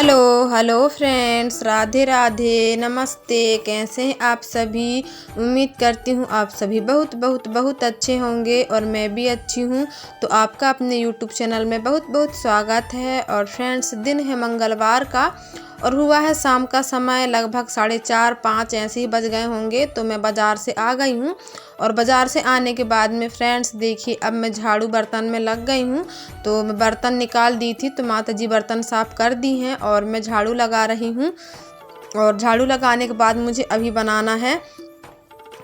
Hello hello friends, Radhe Radhe, नमस्ते। कैसे हैं आप सभी? उम्मीद करती हूँ आप सभी बहुत बहुत बहुत अच्छे होंगे और मैं भी अच्छी हूँ। तो आपका अपने यूट्यूब चैनल में बहुत बहुत स्वागत है। और फ्रेंड्स, दिन है मंगलवार का और हुआ है शाम का समय, लगभग 4:30-5 ऐसे ही बज गए होंगे। तो मैं बाज़ार से आ गई हूँ और बाज़ार से आने के बाद में फ्रेंड्स देखिए, अब मैं झाड़ू बर्तन में लग गई हूँ। तो मैं बर्तन निकाल दी थी तो माता जी बर्तन साफ़ कर दी हैं और मैं झाड़ू लगा रही हूँ। और झाड़ू लगाने के बाद मुझे अभी बनाना है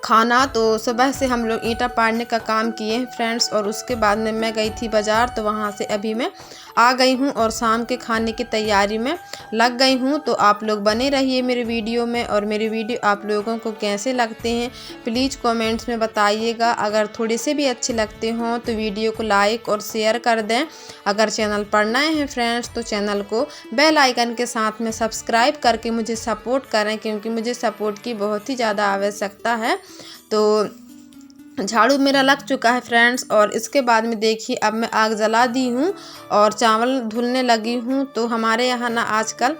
खाना। तो सुबह से हम लोग ईंटा पाड़ने का काम किए हैं फ्रेंड्स, और उसके बाद में मैं गई थी बाज़ार। तो वहाँ से अभी मैं आ गई हूँ और शाम के खाने की तैयारी में लग गई हूँ। तो आप लोग बने रहिए मेरे वीडियो में, और मेरे वीडियो आप लोगों को कैसे लगते हैं प्लीज़ कमेंट्स में बताइएगा। अगर थोड़े से भी अच्छे लगते हों तो वीडियो को लाइक और शेयर कर दें। अगर चैनल पर नए हैं फ्रेंड्स तो चैनल को बेल आइकन के साथ में सब्सक्राइब करके मुझे सपोर्ट करें, क्योंकि मुझे सपोर्ट की बहुत ही ज़्यादा आवश्यकता है। तो झाड़ू मेरा लग चुका है फ्रेंड्स, और इसके बाद में देखिए अब मैं आग जला दी हूँ और चावल धुलने लगी हूँ। तो हमारे यहाँ ना आजकल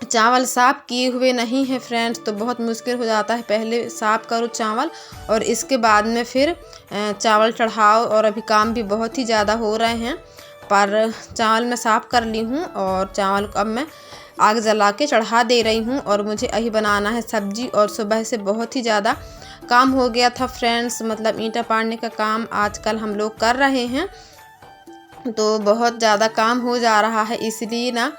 चावल साफ़ किए हुए नहीं है फ्रेंड्स, तो बहुत मुश्किल हो जाता है। पहले साफ़ करो चावल और इसके बाद में फिर चावल चढ़ाओ, और अभी काम भी बहुत ही ज़्यादा हो रहे हैं। पर चावल मैं साफ़ कर ली हूँ और चावल को अब मैं आग जला के चढ़ा दे रही हूँ। और मुझे अभी बनाना है सब्जी, और सुबह से बहुत ही ज़्यादा काम हो गया था फ्रेंड्स। मतलब ईंटा पाड़ने का काम आजकल हम लोग कर रहे हैं, तो बहुत ज़्यादा काम हो जा रहा है, इसलिए ना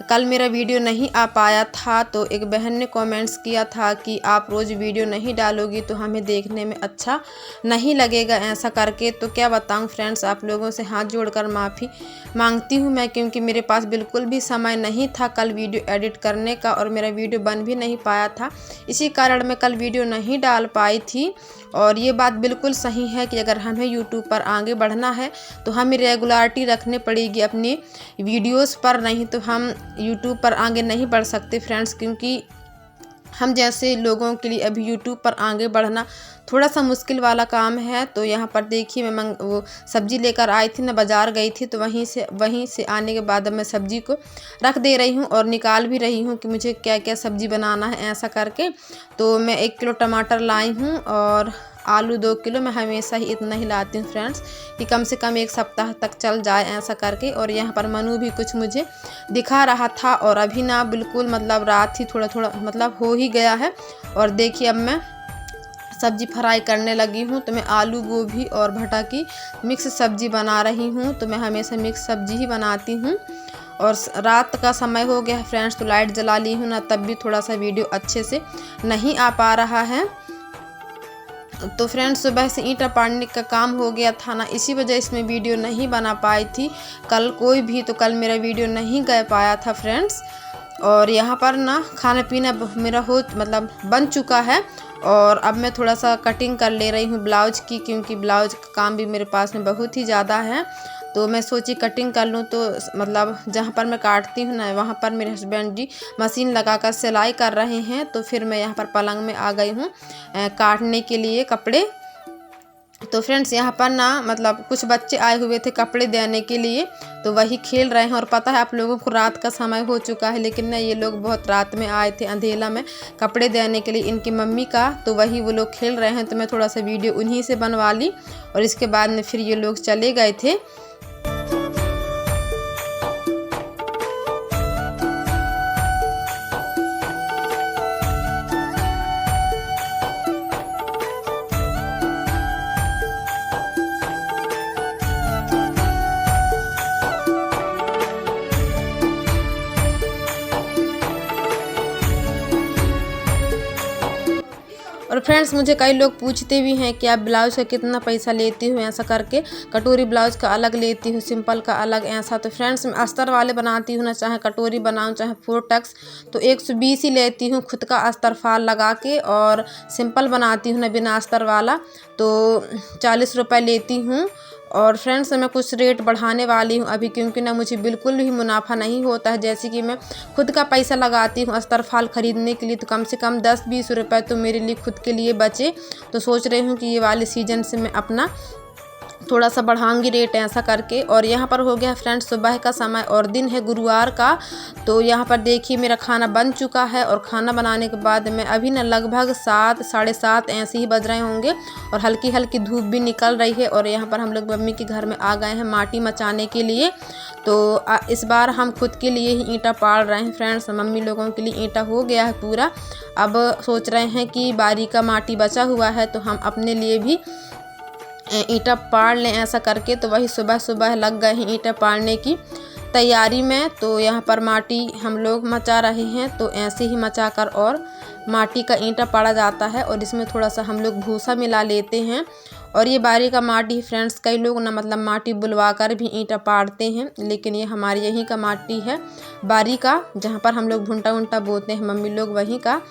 कल मेरा वीडियो नहीं आ पाया था। तो एक बहन ने कमेंट्स किया था कि आप रोज़ वीडियो नहीं डालोगी तो हमें देखने में अच्छा नहीं लगेगा ऐसा करके। तो क्या बताऊं फ्रेंड्स, आप लोगों से हाथ जोड़कर माफ़ी मांगती हूं मैं, क्योंकि मेरे पास बिल्कुल भी समय नहीं था कल वीडियो एडिट करने का, और मेरा वीडियो बन भी नहीं पाया था। इसी कारण मैं कल वीडियो नहीं डाल पाई थी। और ये बात बिल्कुल सही है कि अगर हमें यूट्यूब पर आगे बढ़ना है तो हमें रेगुलरिटी रखनी पड़ेगी अपनी वीडियोस पर, नहीं तो हम यूट्यूब पर आगे नहीं बढ़ सकते फ्रेंड्स। क्योंकि हम जैसे लोगों के लिए अभी यूट्यूब पर आगे बढ़ना थोड़ा सा मुश्किल वाला काम है। तो यहाँ पर देखिए मैं वो सब्ज़ी लेकर आई थी ना, बाज़ार गई थी, तो वहीं से आने के बाद अब मैं सब्ज़ी को रख दे रही हूँ और निकाल भी रही हूँ कि मुझे क्या क्या सब्ज़ी बनाना है ऐसा करके। तो मैं 1 किलो टमाटर लाई हूँ और आलू 2 किलो। मैं हमेशा ही इतना ही लाती हूँ फ्रेंड्स कि कम से कम 1 सप्ताह तक चल जाए ऐसा करके। और यहाँ पर मनु भी कुछ मुझे दिखा रहा था, और अभी ना बिल्कुल मतलब रात ही थोड़ा थोड़ा मतलब हो ही गया है। और देखिए अब मैं सब्जी फ्राई करने लगी हूँ। तो मैं आलू गोभी और भटा की मिक्स सब्जी बना रही हूँ। तो मैं हमेशा मिक्स सब्जी ही बनाती हूँ। और रात का समय हो गया है फ्रेंड्स, तो लाइट जला ली हूँ ना, तब भी थोड़ा सा वीडियो अच्छे से नहीं आ पा रहा है। तो फ्रेंड्स, सुबह से ईंटा पाड़ने का काम हो गया था ना, इसी वजह से मैं वीडियो नहीं बना पाई थी कल कोई भी। तो कल मेरा वीडियो नहीं गए पाया था फ्रेंड्स। और यहाँ पर ना खाना पीना मेरा मतलब बन चुका है, और अब मैं थोड़ा सा कटिंग कर ले रही हूँ ब्लाउज की, क्योंकि ब्लाउज का काम भी मेरे पास में बहुत ही ज़्यादा है। तो मैं सोची कटिंग कर लूँ। तो मतलब जहाँ पर मैं काटती हूँ ना, वहाँ पर मेरे हस्बैंड जी मशीन लगाकर सिलाई कर रहे हैं। तो फिर मैं यहाँ पर पलंग में आ गई हूँ काटने के लिए कपड़े। तो फ्रेंड्स, यहाँ पर ना मतलब कुछ बच्चे आए हुए थे कपड़े देने के लिए, तो वही खेल रहे हैं। और पता है आप लोगों को रात का समय हो चुका है, लेकिन ना ये लोग बहुत रात में आए थे अंधेला में कपड़े देने के लिए इनकी मम्मी का। तो वही वो लोग खेल रहे हैं, तो मैं थोड़ा सा वीडियो उन्हीं से बनवा ली, और इसके बाद में फिर ये लोग चले गए थे। और फ्रेंड्स, मुझे कई लोग पूछते भी हैं कि आप ब्लाउज़ का कितना पैसा लेती हो ऐसा करके। कटोरी ब्लाउज़ का अलग लेती हूँ, सिंपल का अलग ऐसा। तो फ्रेंड्स, मैं अस्तर वाले बनाती हूँ ना, चाहे कटोरी बनाऊँ चाहे 4 टक्स, तो 120 ही लेती हूँ खुद का अस्तर फाल लगा के। और सिंपल बनाती हूँ ना बिना अस्तर वाला, तो 40 रुपये लेती हूँ। और फ्रेंड्स, मैं कुछ रेट बढ़ाने वाली हूँ अभी, क्योंकि ना मुझे बिल्कुल भी मुनाफा नहीं होता है। जैसे कि मैं खुद का पैसा लगाती हूँ अस्तर फाल ख़रीदने के लिए, तो कम से कम 10-20 रुपये तो मेरे लिए खुद के लिए बचे। तो सोच रही हूँ कि ये वाले सीज़न से मैं अपना थोड़ा सा बढ़ाऊंगी रेट ऐसा करके। और यहाँ पर हो गया फ्रेंड्स सुबह का समय और दिन है गुरुवार का। तो यहाँ पर देखिए मेरा खाना बन चुका है और खाना बनाने के बाद में अभी ना लगभग 7 साढ़े 7 ऐसे ही बज रहे होंगे और हल्की हल्की धूप भी निकल रही है। और यहाँ पर हम लोग मम्मी के घर में आ गए हैं माटी मचाने के लिए। तो इस बार हम खुद के लिए ही ईंटा पाड़ रहे हैं फ्रेंड्स। मम्मी लोगों के लिए ईंटा हो गया है पूरा। अब सोच रहे हैं कि बारी का माटी बचा हुआ है तो हम अपने लिए भी ईंटा पाड़ लें ऐसा करके। तो वही सुबह सुबह लग गए हैं ईंटा पाड़ने की तैयारी में। तो यहाँ पर माटी हम लोग मचा रहे हैं। तो ऐसे ही मचा कर और माटी का ईंटा पाड़ा जाता है और इसमें थोड़ा सा हम लोग भूसा मिला लेते हैं। और ये बारी का माटी फ्रेंड्स, कई लोग ना मतलब माटी बुलवा कर भी ईंटा पाड़ते हैं, लेकिन ये हमारे यहीं का माटी है बारी का, जहाँ पर हम लोग भुंटा उंटा बोते हैं मम्मी लोग वहीं का।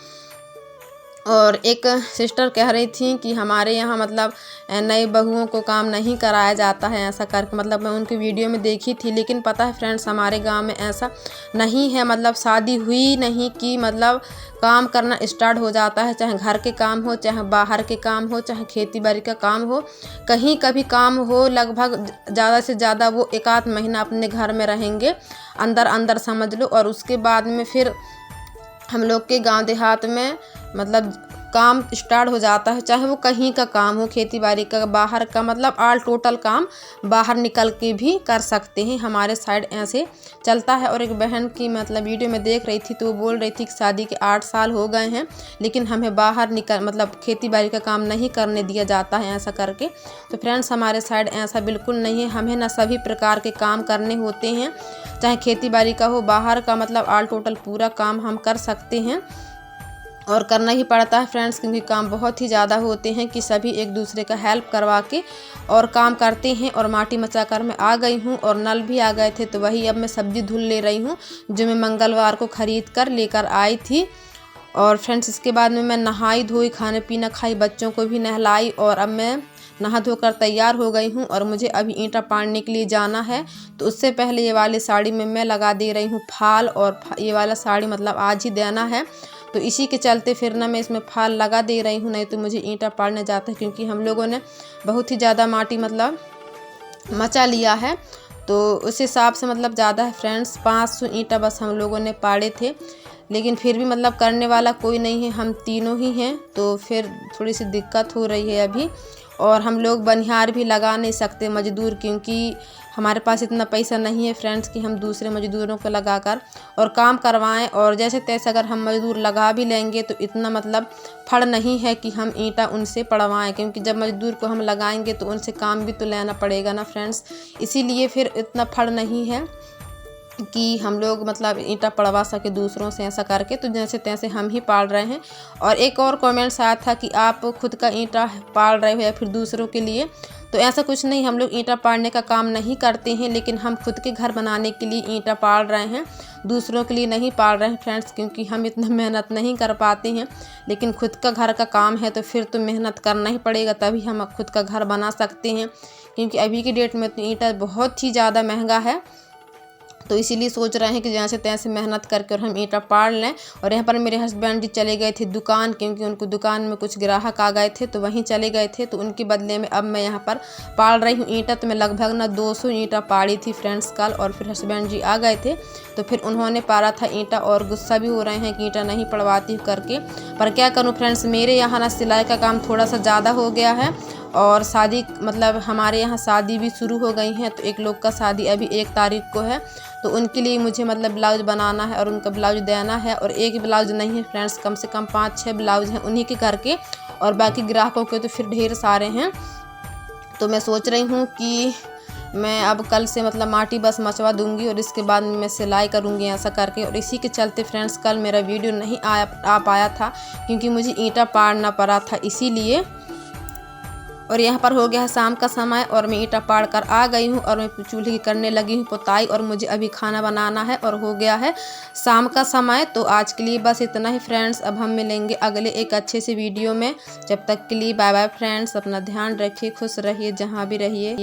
और एक सिस्टर कह रही थी कि हमारे यहाँ मतलब नई बहुओं को काम नहीं कराया जाता है ऐसा करके, मतलब मैं उनकी वीडियो में देखी थी। लेकिन पता है फ्रेंड्स हमारे गांव में ऐसा नहीं है। मतलब शादी हुई नहीं कि मतलब काम करना स्टार्ट हो जाता है, चाहे घर के काम हो, चाहे बाहर के काम हो, चाहे खेती बाड़ी का काम हो, कहीं कभी काम हो, लगभग ज़्यादा से ज़्यादा वो 1 आध महीना अपने घर में रहेंगे अंदर अंदर समझ लो। और उसके बाद में फिर हम लोग के गांव देहात में मतलब काम स्टार्ट हो जाता है, चाहे वो कहीं का काम हो, खेती बाड़ी का, बाहर का, मतलब ऑल टोटल काम बाहर निकल के भी कर सकते हैं। हमारे साइड ऐसे चलता है। और एक बहन की मतलब वीडियो में देख रही थी तो वो बोल रही थी कि शादी के 8 साल हो गए हैं लेकिन हमें बाहर निकल मतलब खेती बाड़ी का काम नहीं करने दिया जाता है ऐसा करके। तो फ्रेंड्स हमारे साइड ऐसा बिल्कुल नहीं है। हमें ना सभी प्रकार के काम करने होते हैं, चाहे खेती बाड़ी का हो, बाहर का, मतलब ऑल टोटल पूरा काम हम कर सकते हैं। और करना ही पड़ता है फ्रेंड्स, क्योंकि काम बहुत ही ज़्यादा होते हैं कि सभी एक दूसरे का हेल्प करवा के और काम करते हैं। और माटी मचा कर मैं आ गई हूँ और नल भी आ गए थे, तो वही अब मैं सब्ज़ी धुल ले रही हूँ जो मैं मंगलवार को ख़रीद कर लेकर आई थी। और फ्रेंड्स इसके बाद में मैं नहाई धोई, खाने पीना खाई, बच्चों को भी नहलाई और अब मैं नहा धोकर तैयार हो गई हूँ। और मुझे अभी ईंटा पाड़ने के लिए जाना है। तो उससे पहले ये वाली साड़ी में मैं लगा दे रही हूँ फाल, और ये वाला साड़ी मतलब आज ही देना है, तो इसी के चलते फिर ना मैं इसमें फाल लगा दे रही हूँ, नहीं तो मुझे ईंटा पाड़ने जाता है। क्योंकि हम लोगों ने बहुत ही ज़्यादा माटी मतलब मचा लिया है, तो उस हिसाब से मतलब ज़्यादा है फ्रेंड्स। 500 ईंटा बस हम लोगों ने पाड़े थे, लेकिन फिर भी मतलब करने वाला कोई नहीं है, हम तीनों ही हैं, तो फिर थोड़ी सी दिक्कत हो रही है अभी। और हम लोग बनिहार भी लगा नहीं सकते मज़दूर, क्योंकि हमारे पास इतना पैसा नहीं है फ्रेंड्स कि हम दूसरे मज़दूरों को लगाकर और काम करवाएं। और जैसे तैसे अगर हम मज़दूर लगा भी लेंगे तो इतना मतलब फड़ नहीं है कि हम ईंटा उनसे पड़वाएं, क्योंकि जब मज़दूर को हम लगाएंगे तो उनसे काम भी तो लेना पड़ेगा ना फ्रेंड्स। इसीलिए फिर इतना फड़ नहीं है कि हम लोग मतलब ईंटा पड़वा सके दूसरों से ऐसा करके। तो जैसे तैसे हम ही पाड़ रहे हैं। और एक और कमेंट्स आया था कि आप खुद का ईंटा पाड़ रहे हो या फिर दूसरों के लिए, तो ऐसा कुछ नहीं, हम लोग ईंटा पाड़ने का काम नहीं करते हैं, लेकिन हम खुद के घर बनाने के लिए ईंटा पाड़ रहे हैं, दूसरों के लिए नहीं पाड़ रहे हैं फ्रेंड्स, क्योंकि हम इतना मेहनत नहीं कर पाते हैं। लेकिन खुद का घर का काम है तो फिर तो मेहनत करना ही पड़ेगा, तभी हम खुद का घर बना सकते हैं। क्योंकि अभी की डेट में तो ईंटा बहुत ही ज़्यादा महंगा है, तो इसीलिए सोच रहे हैं कि जैसे तैसे मेहनत करके और हम ईंटा पाड़ लें। और यहाँ पर मेरे हस्बैंड जी चले गए थे दुकान, क्योंकि उनको दुकान में कुछ ग्राहक आ गए थे, तो वहीं चले गए थे, तो उनके बदले में अब मैं यहाँ पर पाड़ रही हूँ ईंटा। तो मैं लगभग ना 200 ईंटा पाड़ी थी फ्रेंड्स कल, और फिर हस्बैंड जी आ गए थे तो फिर उन्होंने पारा था ईंटा, और गुस्सा भी हो रहे हैं कि ईंटा नहीं पड़वाती करके। पर क्या करूँ फ्रेंड्स, मेरे यहाँ ना सिलाई का काम थोड़ा सा ज़्यादा हो गया है, और शादी मतलब हमारे यहाँ शादी भी शुरू हो गई हैं। तो एक लोग का शादी अभी 1 तारीख को है, तो उनके लिए मुझे मतलब ब्लाउज बनाना है और उनका ब्लाउज देना है। और एक ब्लाउज नहीं है फ्रेंड्स, कम से कम 5-6 ब्लाउज हैं उन्हीं के घर के, और बाकी ग्राहकों के तो फिर ढेर सारे हैं। तो मैं सोच रही हूँ कि मैं अब कल से मतलब माटी बस मचवा दूंगी और इसके बाद मैं सिलाई करूँगी ऐसा करके। और इसी के चलते फ्रेंड्स कल मेरा वीडियो नहीं आ पाया था, क्योंकि मुझे ईंटा पाड़ना पड़ा था इसीलिए। और यहाँ पर हो गया है शाम का समय, और मैं ईंटा पाड़ कर आ गई हूँ, और मैं चूल्हे की करने लगी हूँ पुताई, और मुझे अभी खाना बनाना है, और हो गया है शाम का समय। तो आज के लिए बस इतना ही फ्रेंड्स, अब हम मिलेंगे अगले एक अच्छे से वीडियो में। जब तक के लिए बाय बाय फ्रेंड्स, अपना ध्यान रखिए, खुश रहिए जहाँ भी रहिए।